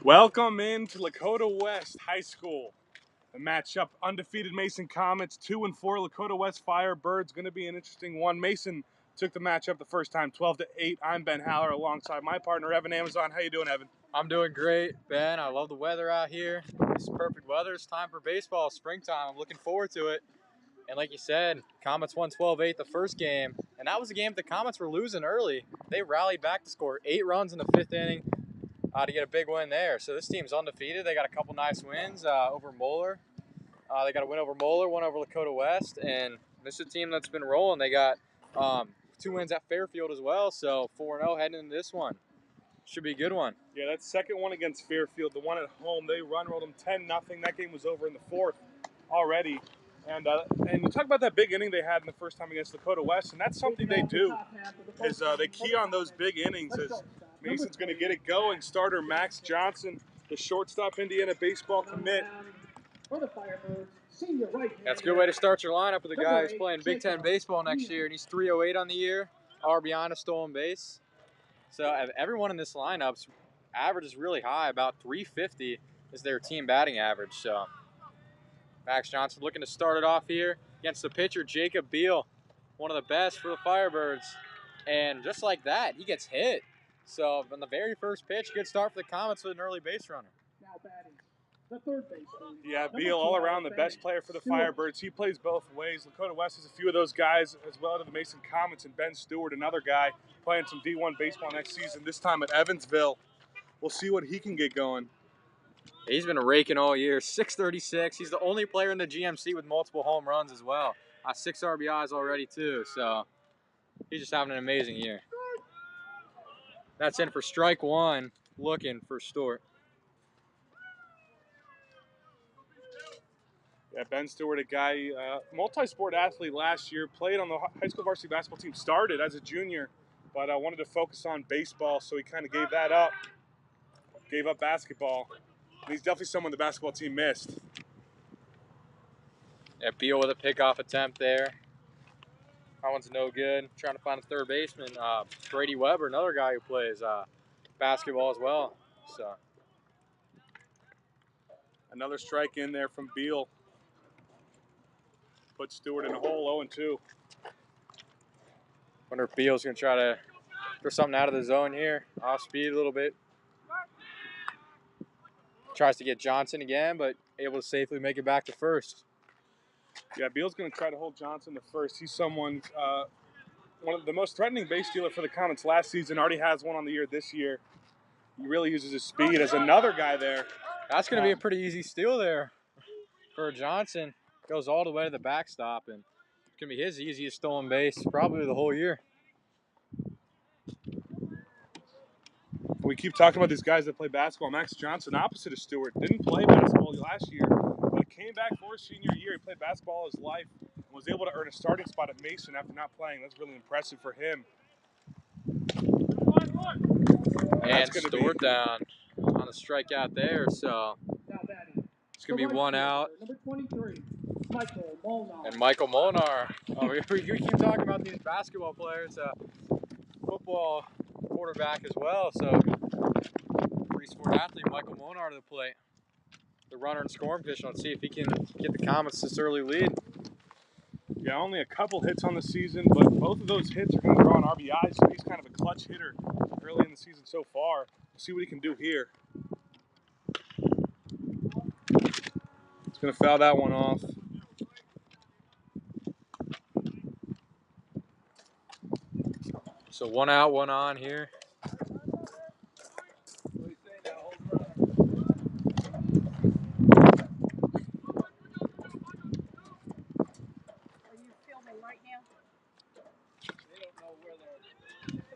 Welcome into Lakota West High School. The matchup, undefeated Mason Comets, 2-4 Lakota West Firebirds. Going to be an interesting one. Mason took the matchup the first time, 12-8. I'm Ben Haller alongside my partner, Evan Amazon. How you doing, Evan? I'm doing great, Ben. I love the weather out here. It's perfect weather. It's time for baseball, springtime. I'm looking forward to it. And like you said, Comets won 12-8 the first game. And that was a game the Comets were losing early. They rallied back to score 8 runs in the 5th inning to get a big win there. So this team's undefeated. They got a couple nice wins over Moeller. They got a win over Moeller, one over Lakota West. And this is a team that's been rolling. They got 2 wins at Fairfield as well. So 4-0 heading into this one. Should be a good one. Yeah, that second one against Fairfield, the one at home, they rolled them 10-0. That game was over in the 4th already. And you talk about that big inning they had in the first time against Lakota West, and that's something they do, is they key on those big innings as Mason's going to get it going. Starter Max Johnson, the shortstop Indiana baseball commit. That's a good way to start your lineup with a guy who's playing Big Ten baseball next year, and he's 308 on the year, RBI on a stolen base. So everyone in this lineup's average is really high, about 350 is their team batting average. So Max Johnson looking to start it off here against the pitcher, Jacob Beal, one of the best for the Firebirds. And just like that, he gets hit. So on the very first pitch, good start for the Comets with an early base runner. Now batting, the third baseman. Yeah, Beal all around the best player for the Firebirds. He plays both ways. Lakota West has a few of those guys as well to the Mason Comets, and Ben Stewart, another guy playing some D1 baseball next season, this time at Evansville. We'll see what he can get going. He's been raking all year, 636. He's the only player in the GMC with multiple home runs as well. 6 RBIs already too, so he's just having an amazing year. That's in for strike one, looking for Stewart. Yeah, Ben Stewart, a guy, multi-sport athlete last year, played on the high school varsity basketball team, started as a junior, but wanted to focus on baseball, so he kind of gave that up, gave up basketball. And he's definitely someone the basketball team missed. Yeah, Beal with a pickoff attempt there. That one's no good. Trying to find a third baseman. Brady Weber, another guy who plays basketball as well. So another strike in there from Beal. Put Stewart in a hole, 0-2. Wonder if Beal's going to try to throw something out of the zone here. Off speed a little bit. Tries to get Johnson again, but able to safely make it back to first. Yeah, Beal's going to try to hold Johnson to first. He's someone, one of the most threatening base stealer for the Comets last season. Already has one on the year this year. He really uses his speed. As another guy there. That's going to be a pretty easy steal there for Johnson. Goes all the way to the backstop, and it's going to be his easiest stolen base probably the whole year. We keep talking about these guys that play basketball. Max Johnson, opposite of Stewart, didn't play basketball last year, but came back for his senior year. He played basketball his life and was able to earn a starting spot at Mason after not playing. That's really impressive for him. And Stewart down on the strikeout there, so it's going to be one out. Number 23, Michael Molnar. And Michael Molnar. We keep talking about these basketball players, football quarterback as well, so three-sport athlete Michael Molnar to the plate. The runner and scoring position. Let's see if he can get the Comets this early lead. Yeah, only a couple hits on the season, but both of those hits are going to draw an RBI, so he's kind of a clutch hitter early in the season so far. We'll see what he can do here. He's going to foul that one off. So one out, one on here.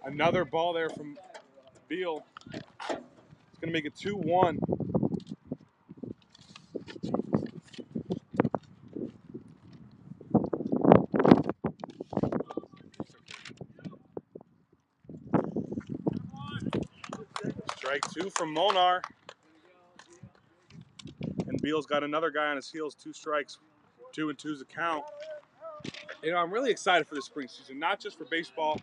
Another ball there from Beal. It's going to make it 2-1. Strike 2 from Molnar. And Beal's got another guy on his heels, 2 strikes, 2-2's a count. You know, I'm really excited for the spring season, not just for baseball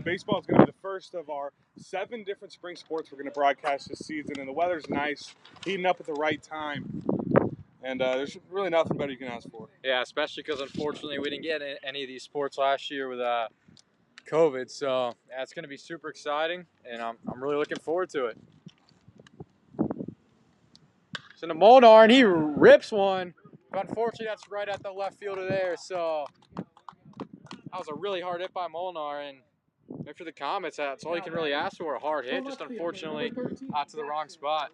baseball is going to be the first of our 7 different spring sports we're going to broadcast this season, and the weather's nice, heating up at the right time, and there's really nothing better you can ask for. Yeah, especially because unfortunately we didn't get any of these sports last year with COVID, so yeah, it's going to be super exciting, and I'm really looking forward to it. So the Molnar, and he rips one, but unfortunately that's right at the left fielder there, so that was a really hard hit by Molnar, and after the Comets, that's all you can really ask for, a hard hit, just unfortunately out to the wrong spot.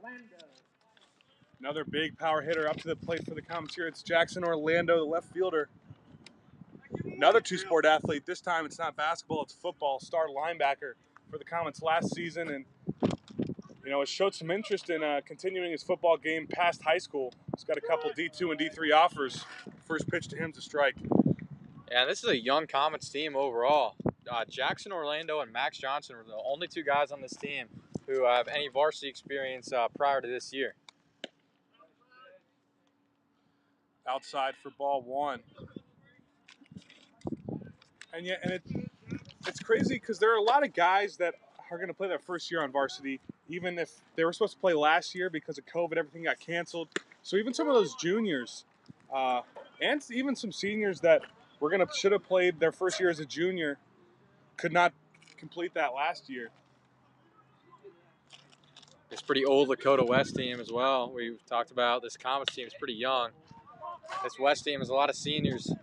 Another big power hitter up to the plate for the Comets here. It's Jackson Orlando, the left fielder. Another 2-sport athlete. This time it's not basketball, it's football. Star linebacker for the Comets last season, and has showed some interest in continuing his football game past high school. He's got a couple D2 and D3 offers. First pitch to him's a strike. Yeah, this is a young Comets team overall. Jackson Orlando and Max Johnson were the only 2 guys on this team who have any varsity experience prior to this year. Outside for ball 1. And it's crazy because there are a lot of guys that are going to play their first year on varsity, even if they were supposed to play last year because of COVID, everything got canceled. So even some of those juniors and even some seniors that should have played their first year as a junior could not complete that last year. It's pretty old Lakota West team as well. We've talked about this Comets team is pretty young. This West team has a lot of seniors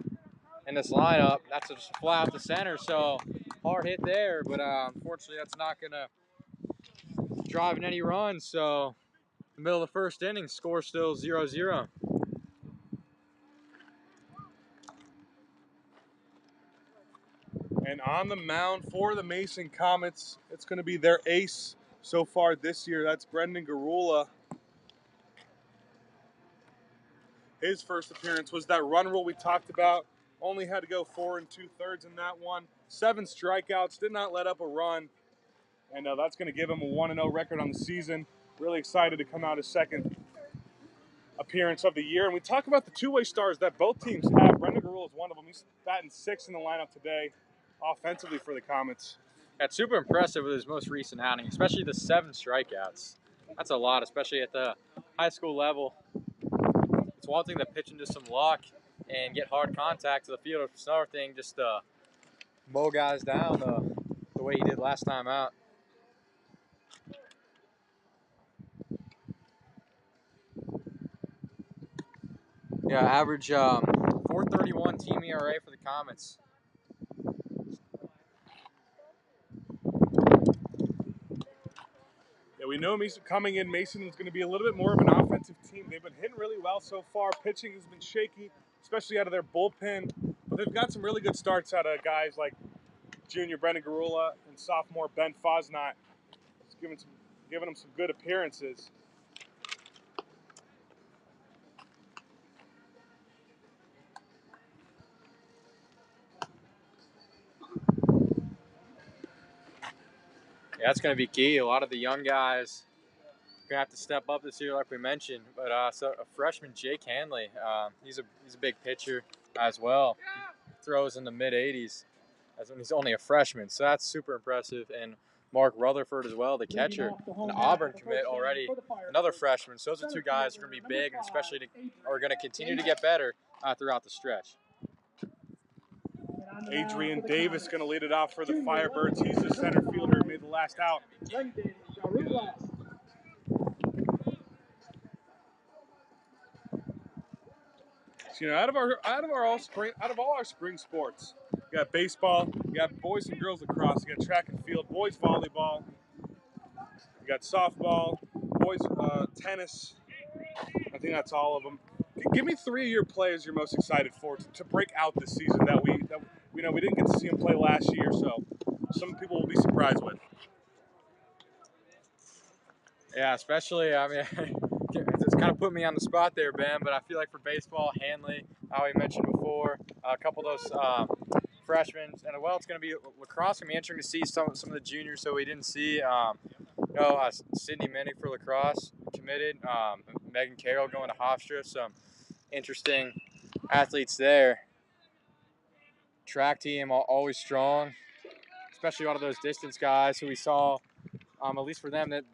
in this lineup. That's just fly out the center, so hard hit there, but unfortunately that's not going to drive in any runs. So the middle of the first inning, score still 0-0. And on the mound for the Mason Comets, it's going to be their ace so far this year. That's Brendan Garula. His first appearance was that run rule we talked about. Only had to go 4 2/3 in that one. 7 strikeouts, did not let up a run. And that's going to give him a 1-0 record on the season. Really excited to come out his second appearance of the year. And we talk about the 2-way stars that both teams have. Brendan Garula is one of them. He's batting 6th in the lineup today offensively for the Comets. That's super impressive with his most recent outing, especially the 7 strikeouts. That's a lot, especially at the high school level. It's one thing to pitch into some luck and get hard contact to the field. It's another thing just to mow guys down the way he did last time out. Yeah, average 4.31 team ERA for the Comets. Yeah, we know coming in, Mason is going to be a little bit more of an offensive team. They've been hitting really well so far. Pitching has been shaky, especially out of their bullpen. But they've got some really good starts out of guys like junior Brendan Garula and sophomore Ben Fosnot. It's giving them some good appearances. Yeah, that's going to be key. A lot of the young guys are going to have to step up this year, like we mentioned. But so a freshman, Jake Hanley, he's a big pitcher as well. He throws in the mid-80s as when he's only a freshman, so that's super impressive. And Mark Rutherford as well, the catcher, an Auburn commit already, another freshman. So those are 2 guys who are going to be big and especially are going to continue to get better throughout the stretch. Adrian Davis going to lead it off for the Firebirds. He's the center fielder, made the last out. So, out of all our spring sports, you got baseball, you got boys and girls lacrosse, you got track and field, boys volleyball, you got softball, boys tennis. I think that's all of them. Give me 3 of your players you're most excited for to break out this season that we didn't get to see them play last year, so some people will be surprised with. Yeah, especially, I mean, it's kind of put me on the spot there, Ben, but I feel like for baseball, Hanley, how we mentioned before, a couple of those freshmen, and it's going to be lacrosse. It's going to be interesting to see some of the juniors, so we didn't see, Sydney Minnick for lacrosse committed, Megan Carroll going to Hofstra, some interesting athletes there. Track team always strong, especially a lot of those distance guys who we saw, at least for them, that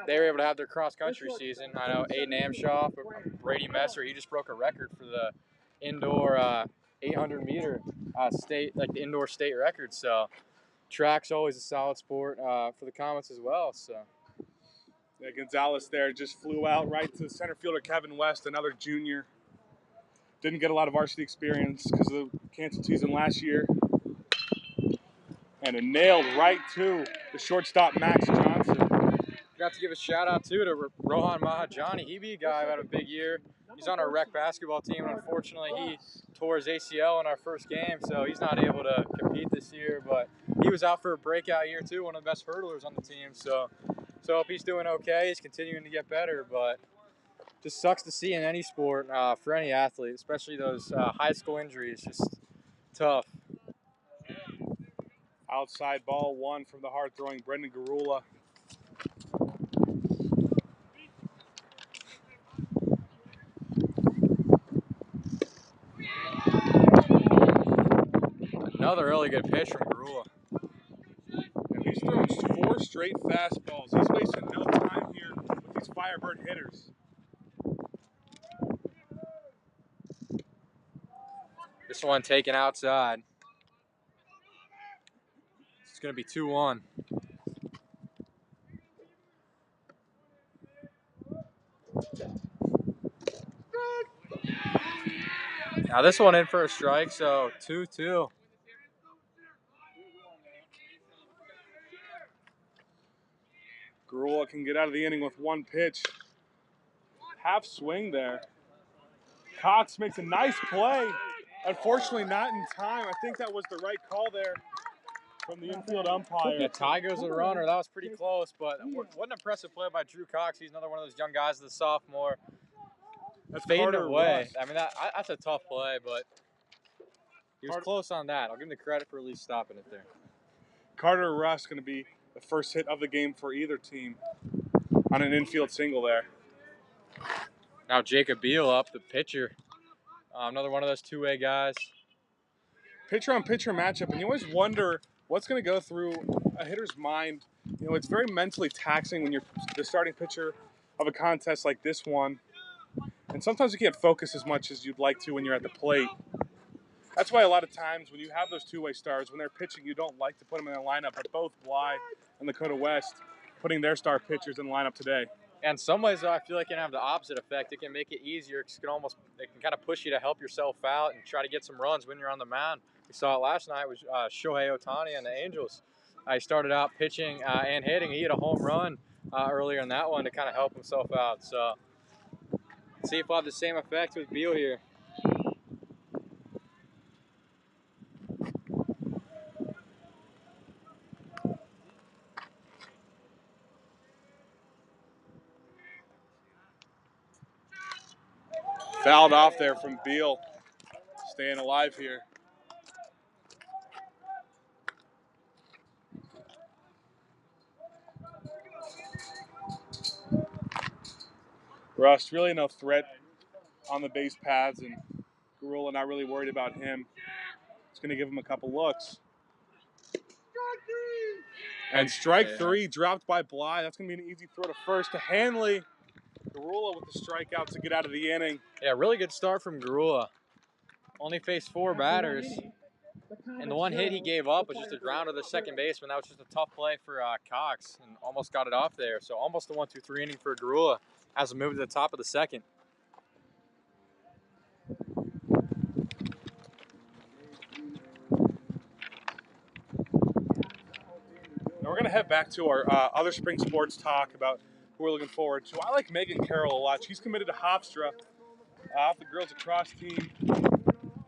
they were able to have their cross-country season. I know Aiden Amshoff, Brady Messer, he just broke a record for the indoor 800-meter state, like the indoor state record. So track's always a solid sport for the Comets as well. So. Yeah, Gonzalez there just flew out right to center fielder Kevin West, another junior. Didn't get a lot of varsity experience because of the canceled season last year. And it nailed right to the shortstop Max Johnson. Got to give a shout out too to Rohan Mahajani. He be a guy who had a big year. He's on our rec basketball team, and unfortunately he tore his ACL in our first game, so he's not able to compete this year. But he was out for a breakout year too, one of the best hurdlers on the team. So if he's doing okay, he's continuing to get better. But just sucks to see in any sport for any athlete, especially those high school injuries. Just tough. Outside ball one from the hard-throwing Brendan Garula. Another really good pitch from Garula. And he's thrown 4 straight fastballs. He's wasting no time here with these Firebird hitters. This one taken outside. It's going to be 2-1. Now this one in for a strike, so 2-2. Garula can get out of the inning with 1 pitch. Half swing there. Cox makes a nice play. Unfortunately, not in time. I think that was the right call there from the infield umpire. Yeah, tie goes to the runner. That was pretty close, but what an impressive play by Drew Cox. He's another one of those young guys, the sophomore. That's fading Carter away. Rust. I mean, that's a tough play, but he was close on that. I'll give him the credit for at least stopping it there. Carter Rust going to be the first hit of the game for either team on an infield single there. Now Jacob Beal up, the pitcher. Another one of those two-way guys. Pitcher-on-pitcher matchup, and you always wonder what's going to go through a hitter's mind. You know, it's very mentally taxing when you're the starting pitcher of a contest like this one. And sometimes you can't focus as much as you'd like to when you're at the plate. That's why a lot of times when you have those two-way stars, when they're pitching, you don't like to put them in the lineup. But both Bly and Lakota West putting their star pitchers in the lineup today. And in some ways, though, I feel like it can have the opposite effect. It can make it easier. It can kind of push you to help yourself out and try to get some runs when you're on the mound. We saw it last night with Shohei Ohtani and the Angels. He started out pitching and hitting. He hit a home run earlier in that one to kind of help himself out. So let's see if we'll have the same effect with Beal here. Fouled off there from Beal. Staying alive here. Rust, really no threat on the base paths, and Garula not really worried about him. It's going to give him a couple looks. And strike 3 dropped by Bly. That's going to be an easy throw to first to Hanley. Garula with the strikeout to get out of the inning. Yeah, really good start from Garula. Only faced 4 batters. And the one hit he gave up was just a ground to the second baseman. That was just a tough play for Cox and almost got it off there. So almost a 1-2-3 inning for Garula as we move to the top of the second. Now we're going to head back to our other spring sports talk about who we're looking forward to. I like Megan Carroll a lot. She's committed to Hofstra off the girls lacrosse team.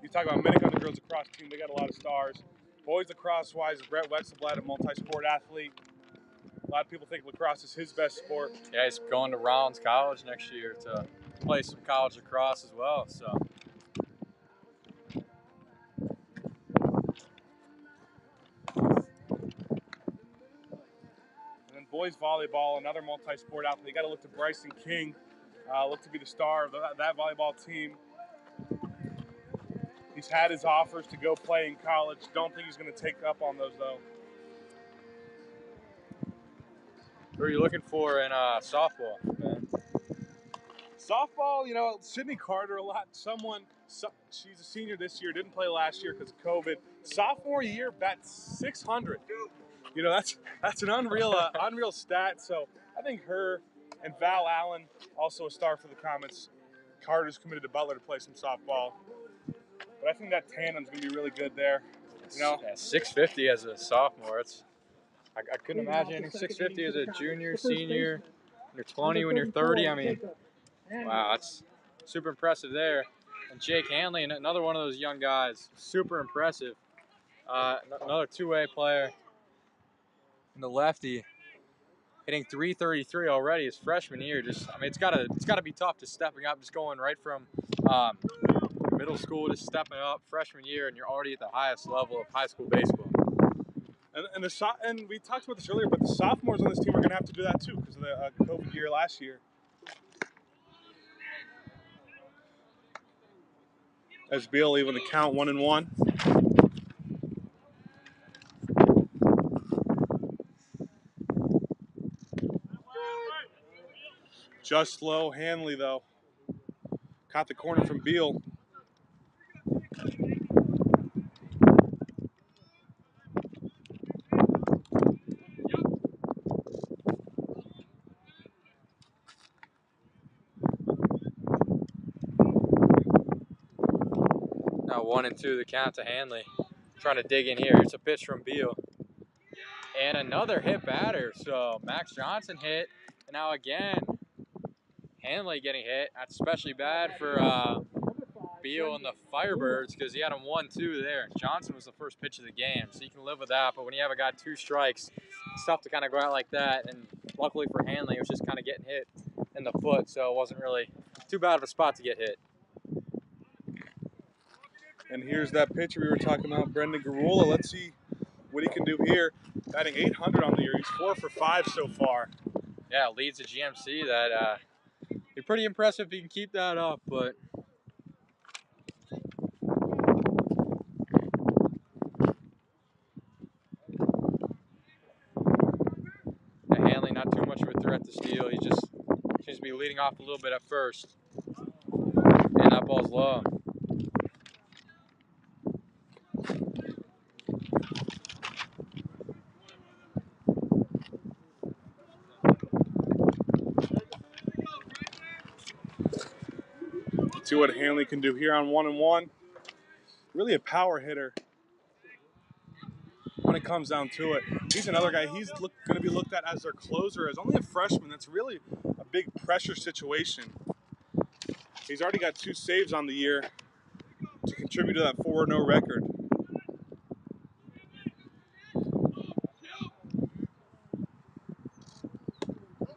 You talk about Minnick on the girls lacrosse team, they got a lot of stars. Boys lacrosse-wise, Brett Wetzelblad, a multi-sport athlete. A lot of people think lacrosse is his best sport. Yeah, he's going to Rollins College next year to play some college lacrosse as well. So. And then boys volleyball, another multi-sport athlete. You got to look to Bryson King, look to be the star of that volleyball team. He's had his offers to go play in college. Don't think he's going to take up on those, though. Who are you looking for in softball, man? Softball, you know, Sydney Carter a lot. She's a senior this year, didn't play last year because of COVID. Sophomore year, bat 600. You know, that's an unreal stat. So I think her and Val Allen, also a star for the Comets. Carter's committed to Butler to play some softball. But I think that tandem's going to be really good there. You know, Yeah, 650 as a sophomore. I couldn't imagine hitting 650 as a junior, senior. When you're 20, when you're 30. I mean, wow, that's super impressive there. And Jake Hanley, another one of those young guys, super impressive. Another two-way player. And the lefty, hitting 333 already his freshman year. I mean, it's gotta be tough just stepping up, just going right from middle school to stepping up freshman year, and you're already at the highest level of high school baseball. And we talked about this earlier, but the sophomores on this team are going to have to do that too because of the COVID year last year. As Beal even the count 1-1. Just low. Hanley, though, caught the corner from Beal. Now 1-2 the count to Hanley. Trying to dig in here. It's a pitch from Beal. And another hit batter. So Max Johnson hit. And now again, Hanley getting hit. That's especially bad for Beal and the Firebirds because he had him 1-2 there. Johnson was the first pitch of the game, so you can live with that. But when you have a guy 2 strikes, it's tough to kind of go out like that. And luckily for Hanley, it was just kind of getting hit in the foot, so it wasn't really too bad of a spot to get hit. And here's that pitcher we were talking about, Brendan Garula. Let's see what he can do here. Batting 800 on the year. He's 4 for 5 so far. Yeah, leads the GMC. That be pretty impressive if he can keep that up, but Hanley not too much of a threat to steal. He just seems to be leading off a little bit at first. And that ball's low. See what Hanley can do here on 1-1. Really a power hitter when it comes down to it. He's another guy. He's going to be looked at as their closer. As only a freshman, that's really a big pressure situation. He's already got 2 saves on the year to contribute to that 4-0 record.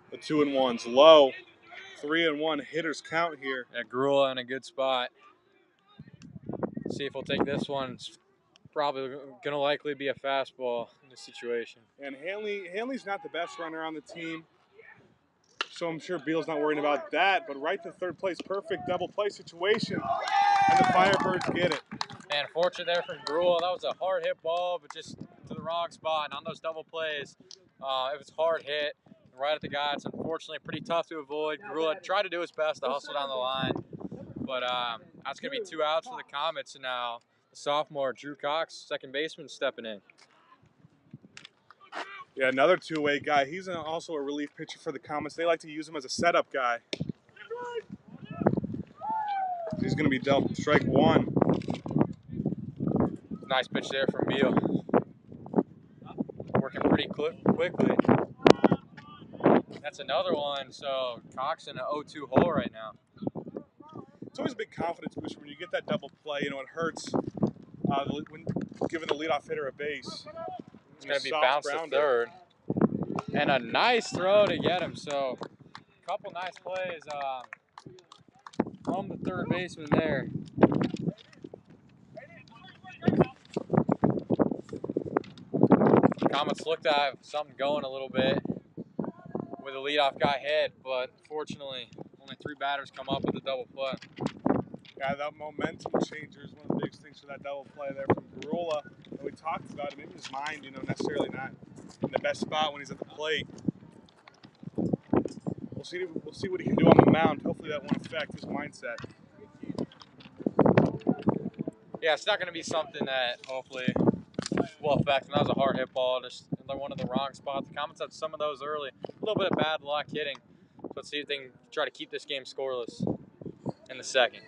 The 2-1's low. 3-1 hitters count here. Yeah, Garula in a good spot. See if we'll take this one. It's probably going to likely be a fastball in this situation. And Hanley's not the best runner on the team, so I'm sure Beal's not worrying about that. But right to third place, perfect double play situation, and the Firebirds get it. And fortunate there from Garula. That was a hard hit ball, but just to the wrong spot. And on those double plays, it was hard hit right at the guy. It's unfortunately pretty tough to avoid. Garula tried to do his best to hustle down the line, but that's going to be 2 outs for the Comets. And now the sophomore Drew Cox, second baseman, stepping in. Yeah, another 2-way guy. He's also a relief pitcher for the Comets. They like to use him as a setup guy. He's going to be dealt strike 1. Nice pitch there from Beal. Working pretty quickly. That's another one. So Cox in an 0-2 hole right now. It's always a big confidence booster when you get that double play. You know, it hurts when giving the leadoff hitter a base. It's going to be bounced to third. And a nice throw to get him. So a couple nice plays from the third baseman there. Comets looked to have something going a little bit with the leadoff guy hit, but fortunately only 3 batters come up with a double play. Yeah, that momentum changer is one of the biggest things for that double play there from Garula. And we talked about it. Maybe his mind, you know, necessarily not in the best spot when he's at the plate. We'll see what he can do on the mound. Hopefully that won't affect his mindset. Yeah, it's not going to be something that hopefully will affect him. That was a hard hit ball, just in one of the wrong spots. The Comets had some of those early. A little bit of bad luck hitting. So let's see if they can try to keep this game scoreless in the second.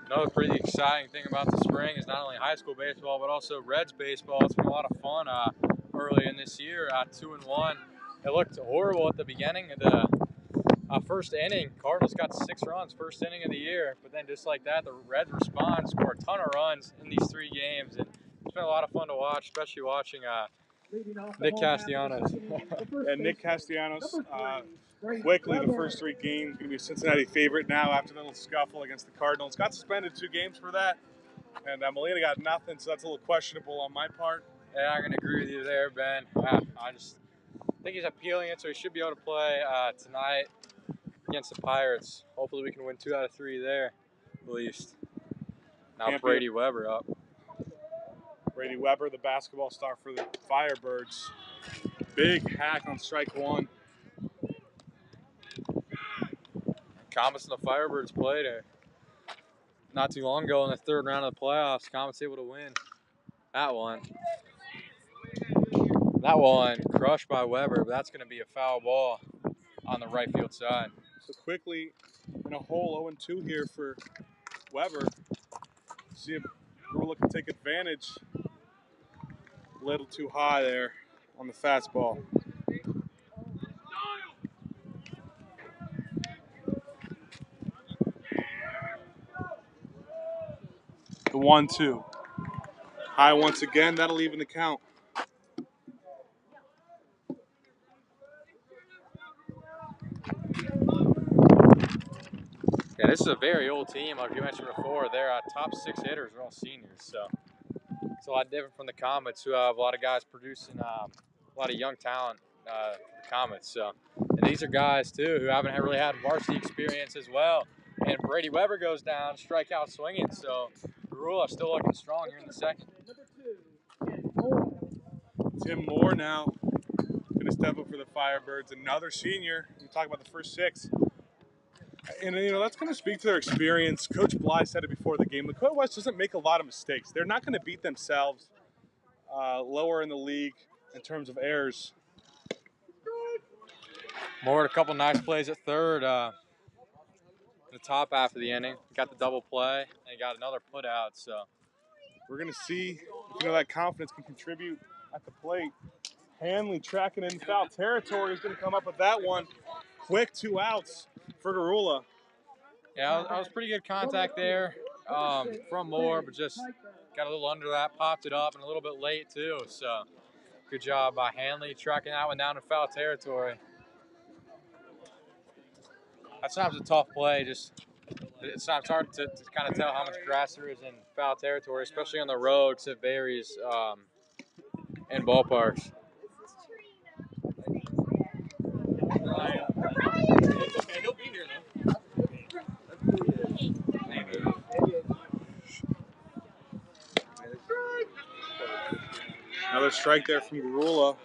Another pretty exciting thing about the spring is not only high school baseball, but also Reds baseball. It's been a lot of fun early in this year, 2-1. It looked horrible at the beginning of the first inning. Cardinals got 6 runs first inning of the year, but then just like that, the Reds respond, score a ton of runs in these 3 games. And it's been a lot of fun to watch, especially watching Nick Castellanos. And Nick Castellanos, quickly the first 3 games, going to be a Cincinnati favorite now after the little scuffle against the Cardinals. Got suspended 2 games for that, and Molina got nothing, so that's a little questionable on my part. Yeah, I'm going to agree with you there, Ben. I just think he's appealing it, so he should be able to play tonight against the Pirates. Hopefully we can win 2 out of 3 there, at least. Now Brady Weber up. Brady Weber, the basketball star for the Firebirds. Big hack on strike 1. Comets and the Firebirds played not too long ago in the 3rd round of the playoffs. Comets able to win that one. That one crushed by Weber, but that's going to be a foul ball on the right field side. So quickly in a hole 0-2 here for Weber. See if we're looking to take advantage. A little too high there on the fastball. The 1-2. High once again, that'll even the count. Yeah, this is a very old team, like you mentioned before. Their top 6 hitters are all seniors, so it's a lot different from the Comets, who have a lot of guys producing a lot of young talent for the Comets. So, and these are guys too who haven't really had varsity experience as well. And Brady Weber goes down, strikeout swinging. So Garula still looking strong here in the second. Tim Moore now going to step up for the Firebirds. Another senior. We talk about the first 6. And, that's going to speak to their experience. Coach Bly said it before the game. Lakota West doesn't make a lot of mistakes. They're not going to beat themselves lower in the league in terms of errors. Moore had a couple nice plays at third in the top half of the inning. Got the double play, and he got another put out. So we're going to see if that confidence can contribute at the plate. Hanley tracking in foul territory is going to come up with that one. Quick 2 outs for Garula. Yeah, that was pretty good contact there from Moore, but just got a little under that, popped it up, and a little bit late too. So good job by Hanley tracking that one down in foul territory. That's sometimes a tough play. It's hard to kind of tell how much grass there is in foul territory, especially on the road, because it varies in ballparks. It's okay, he'll be here though. Another strike there from Garula.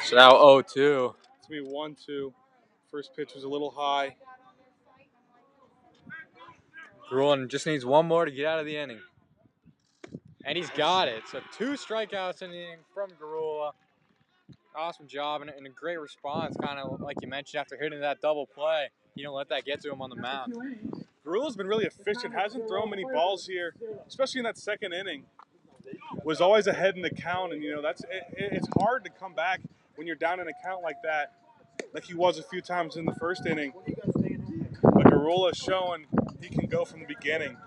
So now 0-2. It's going to be 1-2. First pitch was a little high. Garula just needs one more to get out of the inning. And he's got it. So 2 strikeouts in the inning from Garula. Awesome job and a great response, kind of like you mentioned, after hitting that double play. You don't let that get to him on the mound. Garula's been really efficient. Hasn't thrown many balls here, especially in that second inning. was always ahead in the count, and it's hard to come back when you're down in a count like that, like he was a few times in the first inning. But Garula's showing he can go from the beginning,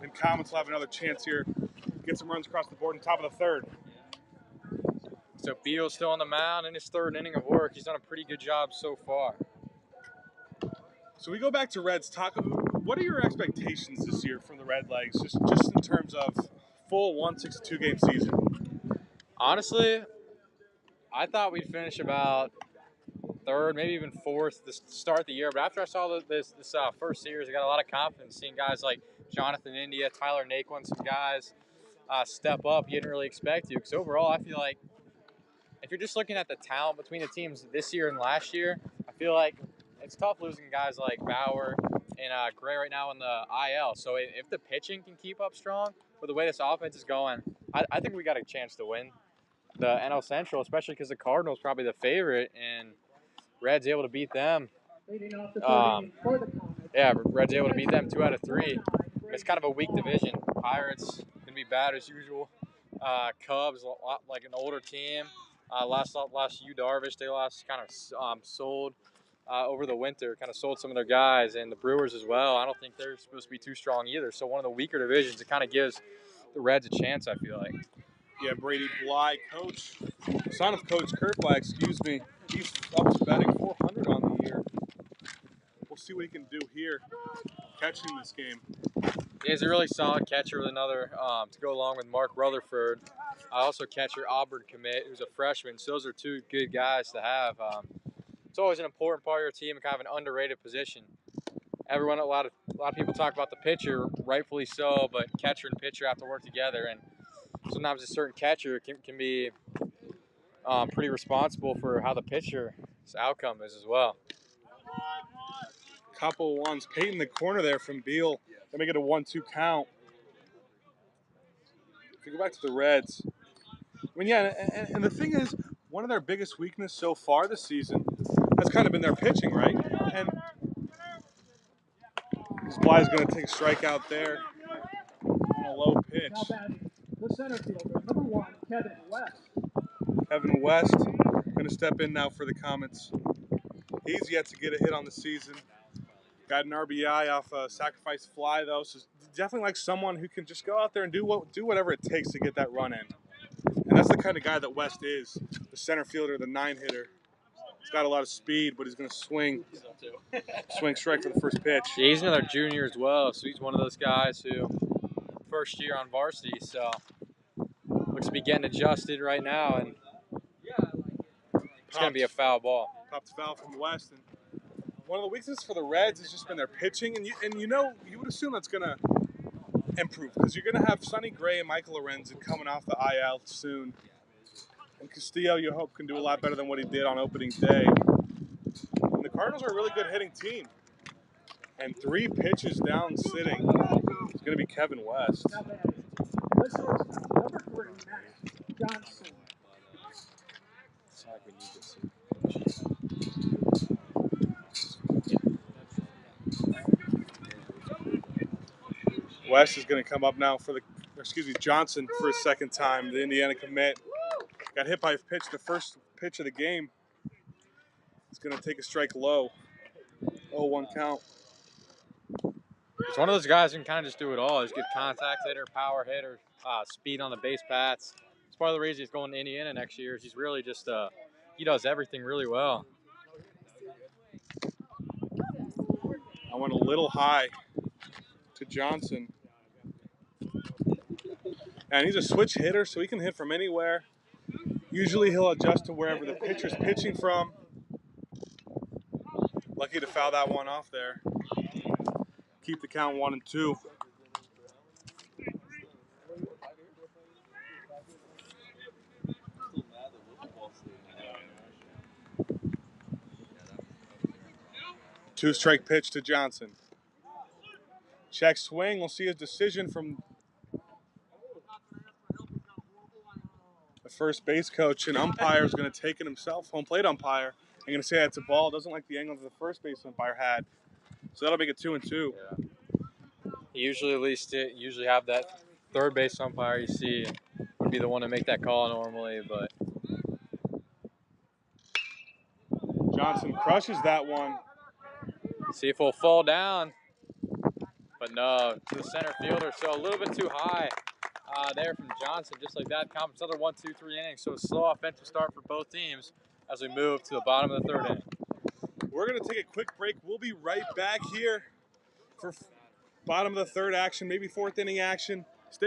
and Comets will have another chance here, get some runs across the board in top of the third. So Beal's still on the mound in his third inning of work. He's done a pretty good job so far. So we go back to Reds. What are your expectations this year from the Redlegs, just in terms of full 162 game season? Honestly, I thought we'd finish about third, maybe even fourth to start the year. But after I saw this first series, I got a lot of confidence seeing guys like Jonathan India, Tyler Naquin, some guys step up you didn't really expect to. Because overall, I feel like if you're just looking at the talent between the teams this year and last year, I feel like it's tough losing guys like Bauer and Gray right now in the IL. So if the pitching can keep up strong with the way this offense is going, I think we got a chance to win the NL Central, especially because the Cardinals probably the favorite, and Reds able to beat them. Reds able to beat them 2 out of 3. It's kind of a weak division. Pirates gonna be bad as usual. Cubs, like an older team. Lost Yu Darvish. They lost kind of sold over the winter. Kind of sold some of their guys, and the Brewers as well. I don't think they're supposed to be too strong either. So one of the weaker divisions. It kind of gives the Reds a chance, I feel like. Yeah, Brady Bly, son of Coach Kurt Bly, excuse me. He's up to batting 400 on the year. We'll see what he can do here, catching this game. He's a really solid catcher with another to go along with Mark Rutherford. Also catcher Auburn commit, who's a freshman. So those are 2 good guys to have. It's always an important part of your team and kind of an underrated position. A lot of people talk about the pitcher, rightfully so, but catcher and pitcher have to work together, and sometimes a certain catcher can be pretty responsible for how the pitcher's outcome is as well. Couple ones. Peyton the corner there from Beal. Let me get a 1-2 count. If we go back to the Reds. I mean, yeah, and the thing is, one of their biggest weakness so far this season has kind of been their pitching, right? And Bly's going to take a strikeout there on a low pitch. Now batting the center fielder, number 1, Kevin West. Kevin West going to step in now for the Comets. He's yet to get a hit on the season. Got an RBI off a sacrifice fly, though, so definitely like someone who can just go out there and do whatever it takes to get that run in. And that's the kind of guy that West is, the center fielder, the 9-hitter. He's got a lot of speed, but he's going to swing strike for the first pitch. Yeah, he's another junior as well, so he's one of those guys who first year on varsity, so looks to be getting adjusted right now, and it's going to be a foul ball. Popped foul from West. And one of the weaknesses for the Reds has just been their pitching, and you would assume that's going to improve because you're going to have Sonny Gray and Michael Lorenzen coming off the IL soon. And Castillo, you hope, can do a lot better than what he did on opening day. And the Cardinals are a really good hitting team. And 3 pitches down sitting is going to be Kevin West. Now batting the shortstop, number 3, Matt Johnson. West is going to come up now Johnson for his second time. The Indiana commit got hit by a pitch, the first pitch of the game. He's going to take a strike low. 0-1 count. He's one of those guys who can kind of just do it all. He's a good contact hitter, power hitter, speed on the base paths. It's part of the reason he's going to Indiana next year. He's really just he does everything really well. I went a little high to Johnson. And he's a switch hitter, so he can hit from anywhere. Usually he'll adjust to wherever the pitcher's pitching from. Lucky to foul that one off there. Keep the count 1-2. Two-strike pitch to Johnson. Check swing. We'll see his decision from the first base coach, and umpire is going to take it himself. Home plate umpire. I'm going to say that's a ball. Doesn't like the angle that the first base umpire had. So that'll make it 2-2. Yeah. Usually have that third base umpire you see be the one to make that call normally, but Johnson crushes that one. see if he'll fall down. But no, to the center fielder, so a little bit too high there from Johnson, just like that. Comets another 1, 2, 3 innings, so a slow offensive start for both teams as we move to the bottom of the third inning. We're going to take a quick break. We'll be right back here for bottom of the third action, maybe fourth inning action.